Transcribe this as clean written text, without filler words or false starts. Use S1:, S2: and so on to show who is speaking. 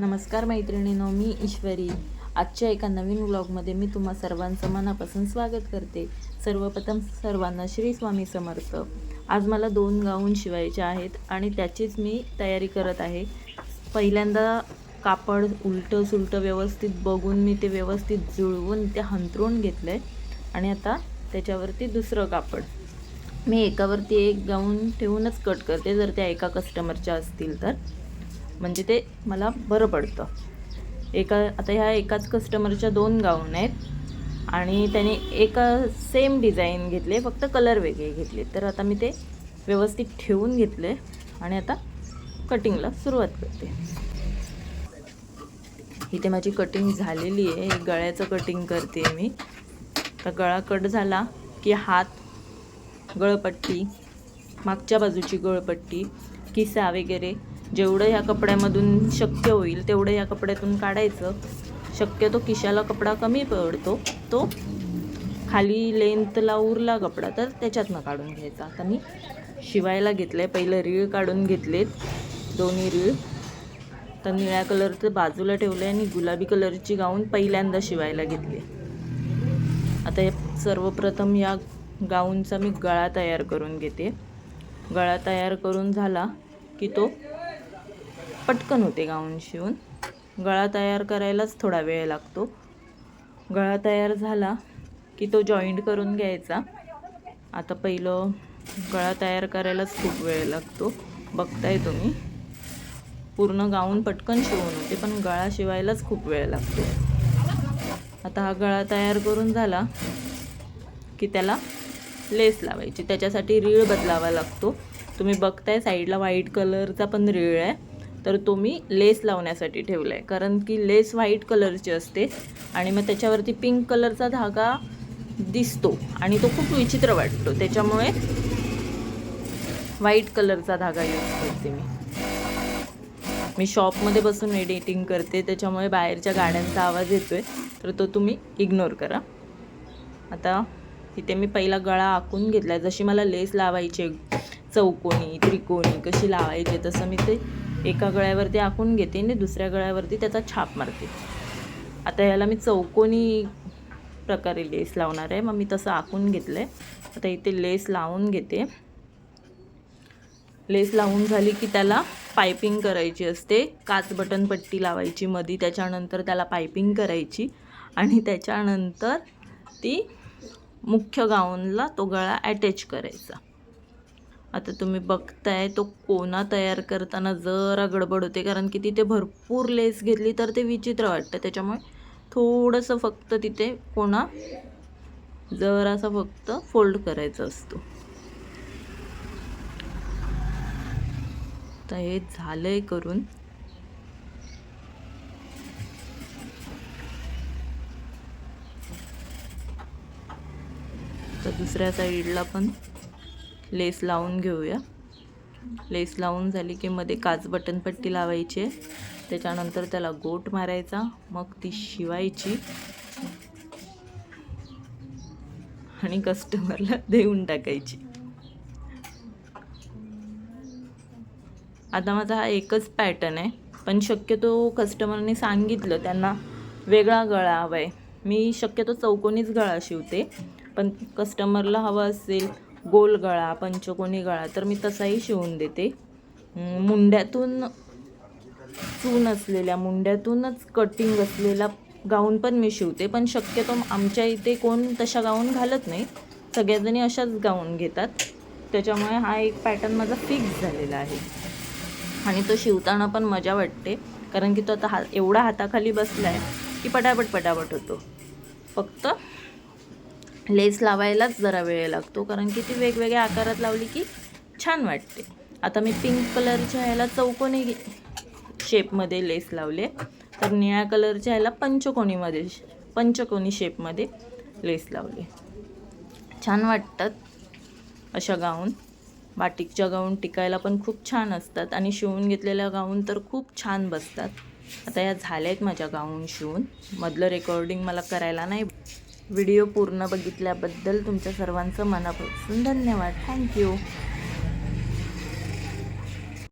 S1: नमस्कार मैत्रिणींनो, मी ईश्वरी. आजच्या एका नवीन व्लॉगमध्ये मी तुम्हा सर्वांचं मनापासून स्वागत करते. सर्वप्रथम सर्वांना श्री स्वामी समर्थ. आज मला 2 गाऊन शिवायचे आहेत आणि त्याचीच मी तयारी करत आहे. पहिल्यांदा कापड उलटं सुलटं व्यवस्थित बघून मी ते व्यवस्थित जुळवून ते हंतरून घेतलं आहे आणि आता त्याच्यावरती दुसरं कापड मी एकावरती एक गाऊन ठेवूनच कट करते, जर त्या एका कस्टमरच्या असतील तर, म्हणजे ते मला बरं पडतं. आता ह्या एकाच कस्टमरच्या 2 गाऊन आहेत आणि त्याने एका सेम डिझाईन घेतले, फक्त कलर वेगळे घेतले. तर आता मी ते व्यवस्थित ठेवून घेतले आणि आता कटिंगला सुरुवात करते. इथे माझी कटिंग झालेली आहे. गळ्याचं कटिंग करते मी. तर गळा कट झाला की हात, गळपट्टी, मागच्या बाजूची गळपट्टी, किसा वगैरे जेवढं ह्या कपड्यामधून शक्य होईल तेवढं ह्या कपड्यातून काढायचं. शक्यतो खिशाला कपडा कमी पडतो, तो खाली लेंथला उरला कपडा तर त्याच्यातनं काढून घ्यायचा. आता मी शिवायला घेतलं आहे. पहिलं रीळ काढून घेतलेत, दोन्ही रीळ. तर निळ्या कलरचं बाजूला ठेवलं आहे आणि गुलाबी कलरची गाऊन पहिल्यांदा शिवायला घेतली. आता हे सर्वप्रथम या गाऊनचा मी गळा तयार करून घेते. गळा तयार करून झाला की तो पटकन होते गाऊन शिवून. गळा तयार करायलाच थोडा वेळ लागतो. गळा तयार झाला की तो जॉईंट करून घ्यायचा. आता पहिलं गळा तयार करायलाच खूप वेळ लागतो, बघताय तुम्ही. पूर्ण गाऊन पटकन शिवून होते, पण गळा शिवायलाच खूप वेळ लागतो. आता हा गळा तयार करून झाला की त्याला लेस लावायची. त्याच्यासाठी रीळ बदलावा लागतो. तुम्ही बघताय साईडला व्हाईट कलरचा पण रीळ आहे, तर तो मी लेस लावण्यासाठी ठेवला आहे. कारण की लेस व्हाईट कलरची असते आणि मग त्याच्यावरती पिंक कलरचा धागा दिसतो आणि तो खूप विचित्र वाटतो. त्याच्यामुळे व्हाईट कलरचा धागा यूज करते मी शॉपमध्ये बसून एडिटिंग करते, त्याच्यामुळे बाहेरच्या गाड्यांचा आवाज येतो आहे, तर तो तुम्ही इग्नोर करा. आता इथे मी पहिला गळा आखून घेतला. जशी मला लेस लावायची चौकोनी त्रिकोणी कशी लावायची, तसं मी ते एका गळ्यावरती आखून घेते आणि दुसऱ्या गळ्यावरती त्याचा छाप मारते. आता ह्याला मी चौकोनी प्रकारे लेस लावणार आहे, मग मी तसं आखून घेतलं आहे. आता इथे लेस लावून घेते. लेस लावून झाली की त्याला पायपिंग करायची असते. काच बटन पट्टी लावायची मधी, त्याच्यानंतर त्याला पायपिंग करायची आणि त्याच्यानंतर ती मुख्य गाऊनला तो गळा अटॅच करायचा. आता तुम्ही बघताय तो कोना तयार करताना जरा गडबड होते, कारण की तिथे भरपूर लेस घेतली तर ते विचित्र वाटतं. त्याच्यामुळे थोडंसं फक्त तिथे कोना जरासा फक्त फोल्ड करायचा असतो. तर हे झालंय करून. तर दुसऱ्या साईडला पण लेस लावून घेऊया. लेस लावून झाली की मध्ये काच बटन पट्टी लावायची, त्याच्यानंतर त्याला गोट मारायचा, मग ती शिवायची आणि कस्टमरला देऊन टाकायची. आता माझा हा एकच पॅटर्न आहे, पण शक्यतो कस्टमरने सांगितलं त्यांना वेगळा गळा हवा आहे. मी शक्यतो चौकोनीच गळा शिवते, पण कस्टमरला हवा असेल गोल गळा, पंचकोनी गळा, तर मी तसाही शिवून देते. मुंड्यातून चून असलेल्या, मुंड्यातूनच कटिंग असलेला गाऊन पण मी शिवते, पण शक्यतो आमच्या इथे कोण तशा गाऊन घालत नाही. सगळ्याजणी अशाच गाऊन घेतात. त्याच्यामुळे हा एक पॅटर्न माझा फिक्स झालेला आहे आणि तो शिवताना पण मजा वाटते, कारण की तो आता एवढा हाताखाली बसला आहे की पटापट होतो. फक्त लेस लावायलाच जरा वेळ लागतो, कारण की ती वेगवेगळ्या आकारात लावली की छान वाटते. आता मी पिंक कलरच्या ह्याला चौकोनी शेपमध्ये लेस लावले, तर निळ्या कलरच्या ह्याला पंचकोनी शेपमध्ये लेस लावले. छान वाटतात अशा गाऊन. बाटिकच्या गाऊन टिकायला पण खूप छान असतात आणि शिवून घेतलेल्या गाऊन तर खूप छान बसतात. आता या झाल्या आहेत माझ्या गाऊन शिवून. मधलं रेकॉर्डिंग मला करायला नाही. व्हिडिओ पूर्ण बघितल्याबद्दल तुमच्या सर्वांचं मनापासून धन्यवाद. थँक्यू.